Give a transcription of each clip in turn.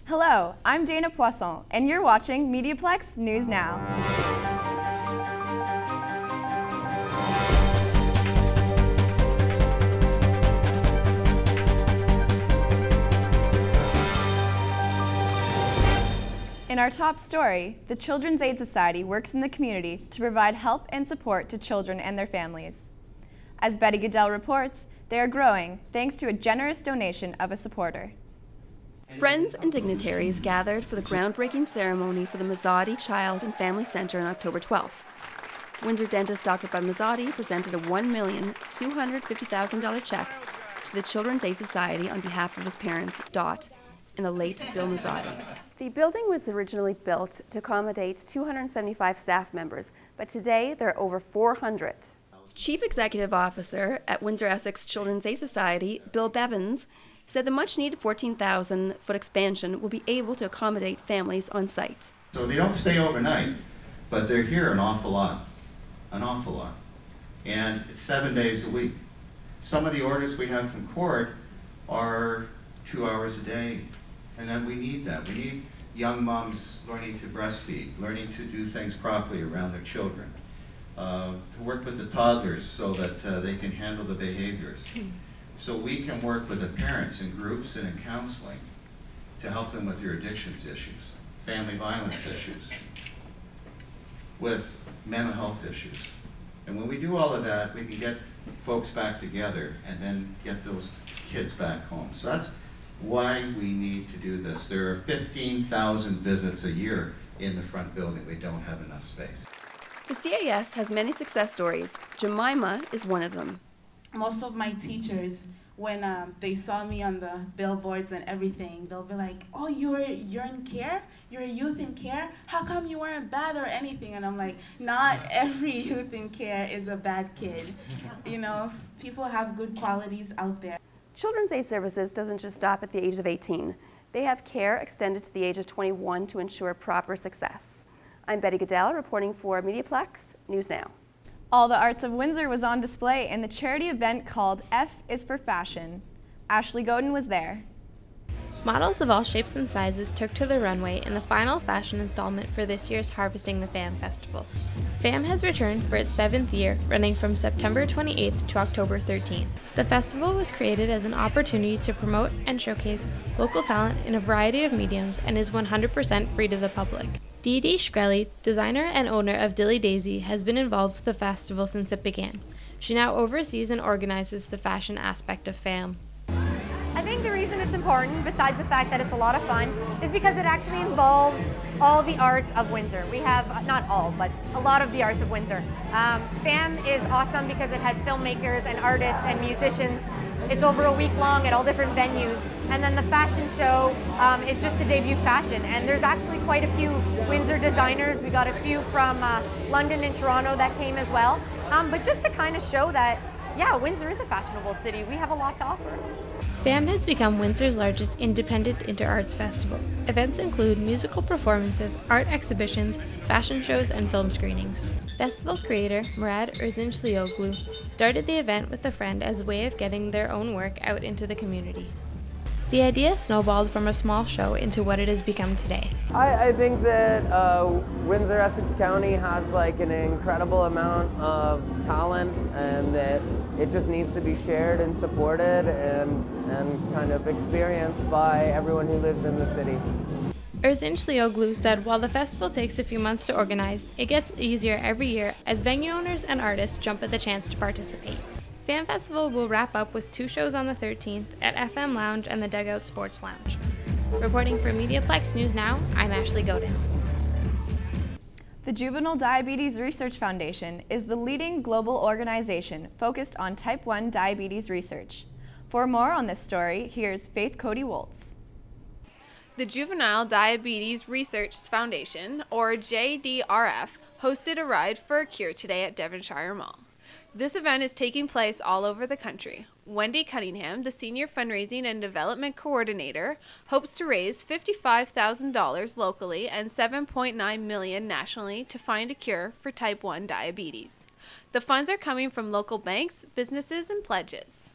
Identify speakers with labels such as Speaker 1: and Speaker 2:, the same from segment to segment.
Speaker 1: Hello, I'm Dana Poisson, and you're watching Mediaplex News Now. In our top story, the Children's Aid Society works in the community to provide help and support to children and their families. As Betty Goodell reports, they are growing thanks to a generous donation of a supporter.
Speaker 2: Friends and dignitaries gathered for the groundbreaking ceremony for the Mazzotti Child and Family Center on October 12th. Windsor dentist Dr. Bud Mazzotti presented a $1,250,000 check to the Children's Aid Society on behalf of his parents, Dot, and the late Bill Mazzotti. The building was originally built to accommodate 275 staff members, but today there are over 400. Chief Executive Officer at Windsor-Essex Children's Aid Society, Bill Bevins, said the much-needed 14,000-foot expansion will be able to accommodate families on site.
Speaker 3: So they don't stay overnight, but they're here an awful lot. And it's 7 days a week. Some of the orders we have from court are 2 hours a day, and then we need that. We need young moms learning to breastfeed, learning to do things properly around their children, to work with the toddlers so that they can handle the behaviors. So we can work with the parents in groups and in counseling to help them with their addictions issues, family violence issues, with mental health issues. And when we do all of that, we can get folks back together and then get those kids back home. So that's why we need to do this. There are 15,000 visits a year in the front building. We don't have enough space.
Speaker 2: The CAS has many success stories. Jemima is one of them.
Speaker 4: Most of my teachers, when they saw me on the billboards and everything, they'll be like, "Oh, you're in care? You're a youth in care? How come you weren't bad or anything?" And I'm like, not every youth in care is a bad kid. You know, people have good qualities out there.
Speaker 2: Children's Aid Services doesn't just stop at the age of 18. They have care extended to the age of 21 to ensure proper success. I'm Betty Goodell reporting for Mediaplex News Now.
Speaker 1: All the Arts of Windsor was on display in the charity event called F is for Fashion. Ashley Godin was there.
Speaker 5: Models of all shapes and sizes took to the runway in the final fashion installment for this year's Harvesting the Fam Festival. FAM has returned for its 7th year, running from September 28th to October 13th. The festival was created as an opportunity to promote and showcase local talent in a variety of mediums and is 100% free to the public. Dee Dee Shkreli, designer and owner of Dilly Daisy, has been involved with the festival since it began. She now oversees and organizes the fashion aspect of FAM.
Speaker 6: I think the reason it's important, besides the fact that it's a lot of fun, is because it actually involves all the arts of Windsor. We have, not all, but a lot of the arts of Windsor. FAM is awesome because it has filmmakers and artists and musicians. It's over a week long at all different venues. And then the fashion show is just to debut fashion. And there's actually quite a few Windsor designers. We got a few from London and Toronto that came as well. But just to kind of show that, yeah, Windsor is a fashionable city. We have a lot to offer.
Speaker 5: FAM has become Windsor's largest independent inter-arts festival. Events include musical performances, art exhibitions, fashion shows, and film screenings. Festival creator Murad Erzinçlioglu started the event with a friend as a way of getting their own work out into the community. The idea snowballed from a small show into what it has become today.
Speaker 7: I think that Windsor-Essex County has like an incredible amount of talent, and that it just needs to be shared and supported and kind of experienced by everyone who lives in the city.
Speaker 5: Erzinçlioglu said while the festival takes a few months to organize, it gets easier every year as venue owners and artists jump at the chance to participate. FAM Festival will wrap up with 2 shows on the 13th at FM Lounge and the Dugout Sports Lounge. Reporting for Mediaplex News Now, I'm Ashley Godin.
Speaker 1: The Juvenile Diabetes Research Foundation is the leading global organization focused on type 1 diabetes research. For more on this story, here's Faith Cody Woltz.
Speaker 8: The Juvenile Diabetes Research Foundation, or JDRF, hosted a Ride for a Cure today at Devonshire Mall. This event is taking place all over the country. Wendy Cunningham, the Senior Fundraising and Development Coordinator, hopes to raise $55,000 locally and $7.9 million nationally to find a cure for type 1 diabetes. The funds are coming from local banks, businesses, and pledges.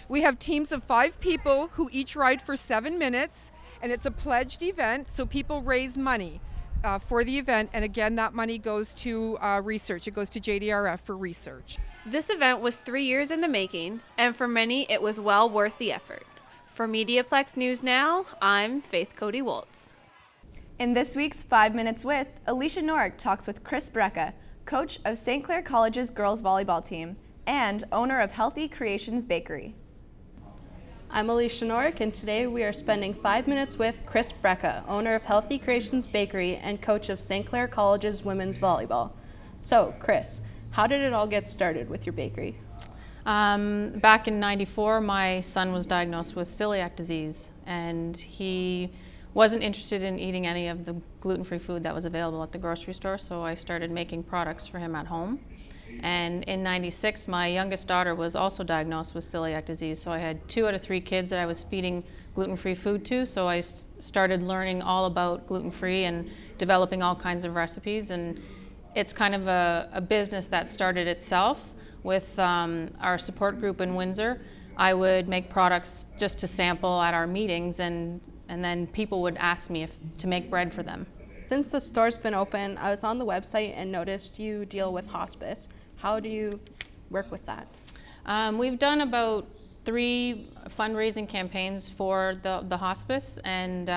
Speaker 9: We have teams of 5 people who each ride for 7 minutes, and it's a pledged event, so people raise money for the event, and again, that money goes to research. It goes to JDRF for research.
Speaker 8: This event was 3 years in the making, and for many, it was well worth the effort. For Mediaplex News Now, I'm Faith Cody Woltz.
Speaker 1: In this week's 5 Minutes With, Alicia Norick talks with Chris Brecka, coach of St. Clair College's girls volleyball team and owner of Healthy Creations Bakery.
Speaker 10: I'm Alicia Norick, and today we are spending 5 minutes with Chris Brecka, owner of Healthy Creations Bakery and coach of St. Clair College's women's volleyball. So, Chris, how did it all get started with your bakery?
Speaker 11: Back in '94, my son was diagnosed with celiac disease, and he wasn't interested in eating any of the gluten-free food that was available at the grocery store, so I started making products for him at home. And in '96, my youngest daughter was also diagnosed with celiac disease, so I had 2 out of 3 kids that I was feeding gluten-free food to, so I started learning all about gluten-free and developing all kinds of recipes. And it's kind of a business that started itself with our support group in Windsor. I would make products just to sample at our meetings, and then people would ask me to make bread for them.
Speaker 10: Since the store's been open, I was on the website and noticed you deal with hospice. How do you work with that?
Speaker 11: We've done about 3 fundraising campaigns for the hospice, and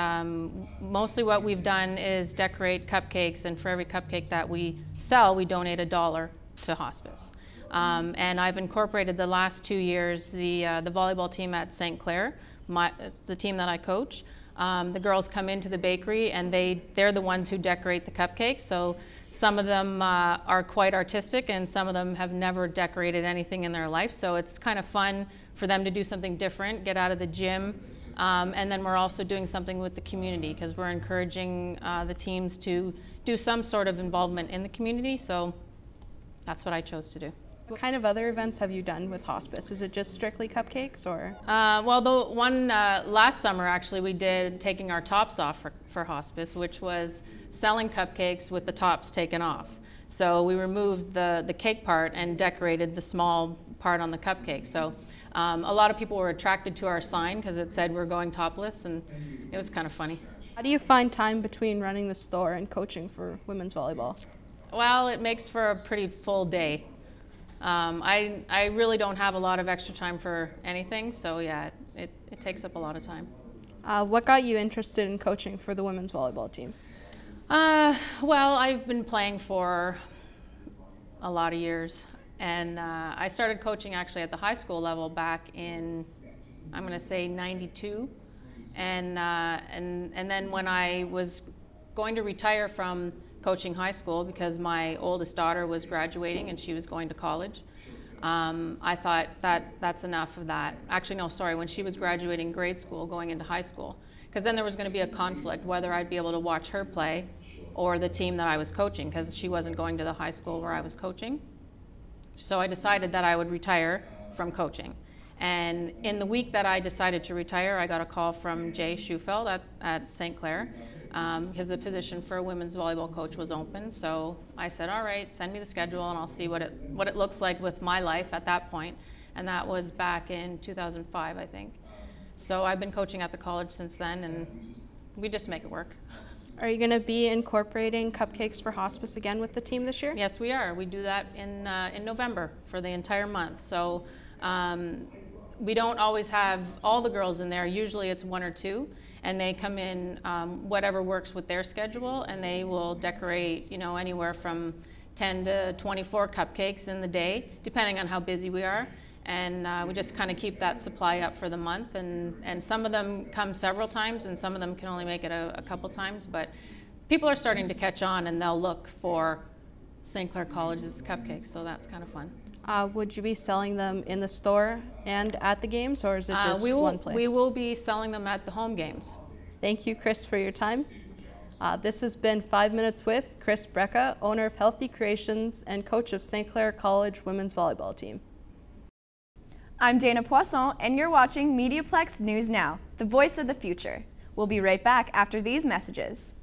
Speaker 11: mostly what we've done is decorate cupcakes, and for every cupcake that we sell, we donate $1 to hospice. And I've incorporated the last 2 years the volleyball team at St. Clair. It's the team that I coach. The girls come into the bakery, and they're the ones who decorate the cupcakes. So some of them are quite artistic, and some of them have never decorated anything in their life. So it's kind of fun for them to do something different, get out of the gym. And then we're also doing something with the community, because we're encouraging the teams to do some sort of involvement in the community. So that's what I chose to do.
Speaker 10: What kind of other events have you done with hospice? Is it just strictly cupcakes, or?
Speaker 11: Well, the one last summer, actually, we did taking our tops off for hospice, which was selling cupcakes with the tops taken off. So we removed the cake part and decorated the small part on the cupcake. So a lot of people were attracted to our sign because it said we're going topless, and it was kind of funny.
Speaker 10: How do you find time between running the store and coaching for women's volleyball?
Speaker 11: Well, it makes for a pretty full day. I really don't have a lot of extra time for anything, so yeah, it takes up a lot of time.
Speaker 10: What got you interested in coaching for the women's volleyball team?
Speaker 11: Well, I've been playing for a lot of years, and I started coaching actually at the high school level back in, I'm going to say, '92, and then when I was going to retire from coaching high school because my oldest daughter was graduating and she was going to college, I thought that's enough of that. Actually, no, sorry, when she was graduating grade school, going into high school, because then there was going to be a conflict whether I'd be able to watch her play or the team that I was coaching, because she wasn't going to the high school where I was coaching. So I decided that I would retire from coaching. And in the week that I decided to retire, I got a call from Jay Schufeld at St. Clair, because the position for a women's volleyball coach was open. So I said, all right, send me the schedule and I'll see what it looks like with my life at that point. And that was back in 2005, I think. So I've been coaching at the college since then, and we just make it work.
Speaker 10: Are you going to be incorporating cupcakes for hospice again with the team this year?
Speaker 11: Yes, we are. We do that in November for the entire month. So we don't always have all the girls in there. Usually it's 1 or 2, and they come in whatever works with their schedule, and they will decorate, anywhere from 10 to 24 cupcakes in the day, depending on how busy we are. And we just kind of keep that supply up for the month, and some of them come several times, and some of them can only make it a couple times. But people are starting to catch on, and they'll look for St. Clair College's cupcakes, so that's kind of fun.
Speaker 10: Would you be selling them in the store and at the games, or is it just one place?
Speaker 11: We will be selling them at the home games.
Speaker 10: Thank you, Chris, for your time. This has been 5 Minutes with Chris Brecka, owner of Healthy Creations and coach of St. Clair College women's volleyball team.
Speaker 1: I'm Dana Poisson, and you're watching Mediaplex News Now, the voice of the future. We'll be right back after these messages.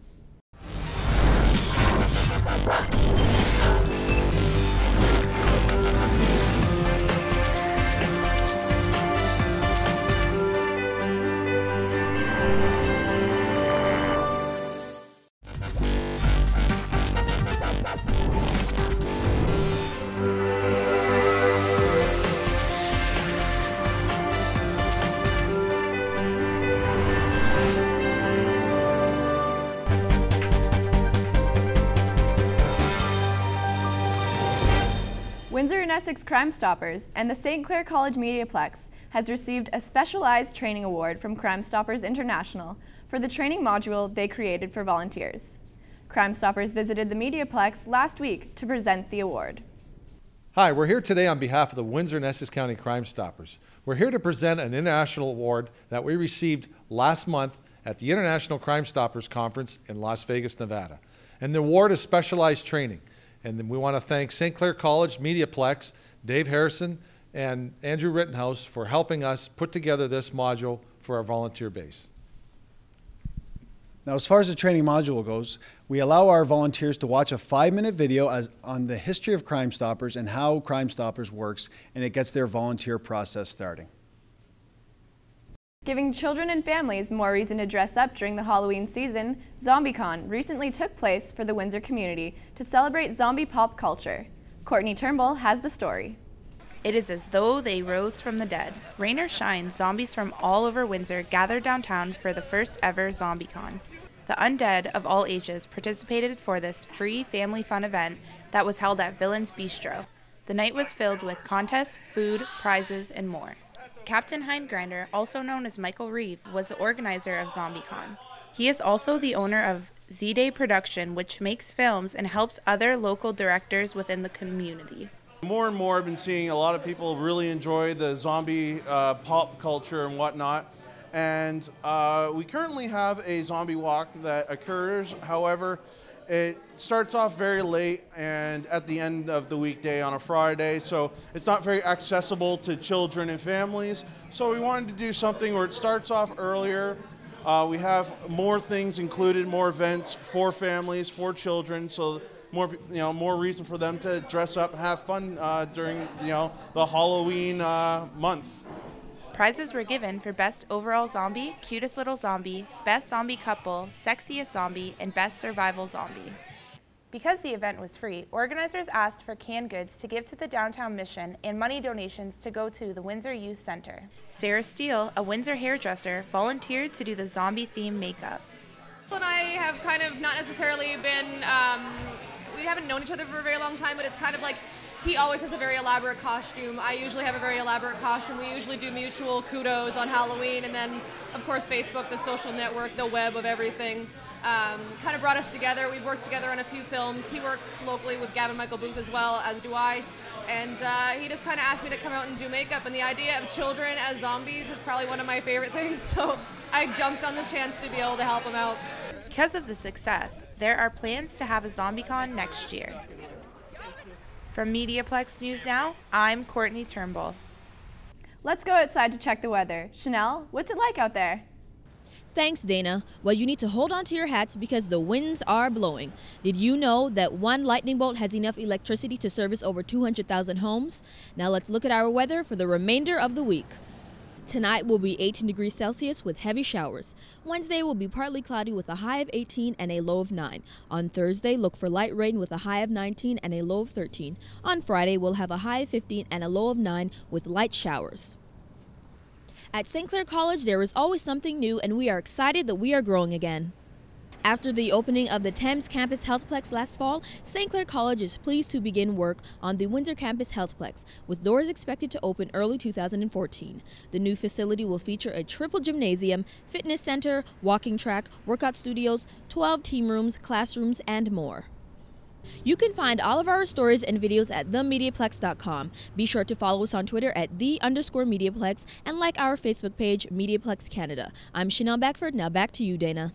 Speaker 1: Windsor and Essex Crime Stoppers and the St. Clair College Mediaplex has received a specialized training award from Crime Stoppers International for the training module they created for volunteers. Crime Stoppers visited the Mediaplex last week to present the award.
Speaker 12: Hi, we're here today on behalf of the Windsor and Essex County Crime Stoppers. We're here to present an international award that we received last month at the International Crime Stoppers Conference in Las Vegas, Nevada. And the award is specialized training. And then we want to thank St. Clair College, Mediaplex, Dave Harrison, and Andrew Rittenhouse for helping us put together this module for our volunteer base.
Speaker 13: Now, as far as the training module goes, we allow our volunteers to watch a 5-minute video on the history of Crime Stoppers and how Crime Stoppers works, and it gets their volunteer process starting.
Speaker 1: Giving children and families more reason to dress up during the Halloween season, ZombieCon recently took place for the Windsor community to celebrate zombie pop culture. Courtney Turnbull has the story.
Speaker 14: It is as though they rose from the dead. Rain or shine, zombies from all over Windsor gathered downtown for the first ever ZombieCon. The undead of all ages participated for this free family fun event that was held at Villain's Bistro. The night was filled with contests, food, prizes, and more. Captain Hindgrinder, also known as Michael Reeve, was the organizer of ZombieCon. He is also the owner of Z-Day Production, which makes films and helps other local directors within the community.
Speaker 15: More and more I've been seeing a lot of people really enjoy the zombie pop culture and whatnot. And we currently have a zombie walk that occurs. However, it starts off very late and at the end of the weekday on a Friday, so it's not very accessible to children and families. So we wanted to do something where it starts off earlier. We have more things included, more events for families, for children, so more reason for them to dress up and have fun during the Halloween month.
Speaker 14: Prizes were given for Best Overall Zombie, Cutest Little Zombie, Best Zombie Couple, Sexiest Zombie, and Best Survival Zombie. Because the event was free, organizers asked for canned goods to give to the Downtown Mission and money donations to go to the Windsor Youth Center. Sarah Steele, a Windsor hairdresser, volunteered to do the zombie-themed makeup.
Speaker 16: And I have kind of not necessarily been, we haven't known each other for a very long time, but it's kind of like he always has a very elaborate costume. I usually have a very elaborate costume. We usually do mutual kudos on Halloween, and then, of course, Facebook, the social network, the web of everything, kind of brought us together. We've worked together on a few films. He works locally with Gavin Michael Booth as well, as do I. And he just kind of asked me to come out and do makeup, and the idea of children as zombies is probably one of my favorite things, so I jumped on the chance to be able to help him out.
Speaker 14: Because of the success, there are plans to have a ZombieCon next year. From Mediaplex News Now, I'm Courtney Turnbull.
Speaker 1: Let's go outside to check the weather. Chanel, what's it like out there?
Speaker 17: Thanks, Dana. Well, you need to hold on to your hats because the winds are blowing. Did you know that one lightning bolt has enough electricity to service over 200,000 homes? Now let's look at our weather for the remainder of the week. Tonight will be 18 degrees Celsius with heavy showers. Wednesday will be partly cloudy with a high of 18 and a low of 9. On Thursday, look for light rain with a high of 19 and a low of 13. On Friday, we'll have a high of 15 and a low of 9 with light showers. At St. Clair College, there is always something new, and we are excited that we are growing again. After the opening of the Thames Campus Healthplex last fall, St. Clair College is pleased to begin work on the Windsor Campus Healthplex, with doors expected to open early 2014. The new facility will feature a triple gymnasium, fitness center, walking track, workout studios, 12 team rooms, classrooms, and more. You can find all of our stories and videos at themediaplex.com. Be sure to follow us on Twitter at @the_Mediaplex and like our Facebook page, Mediaplex Canada. I'm Chanel Beckford. Now back to you, Dana.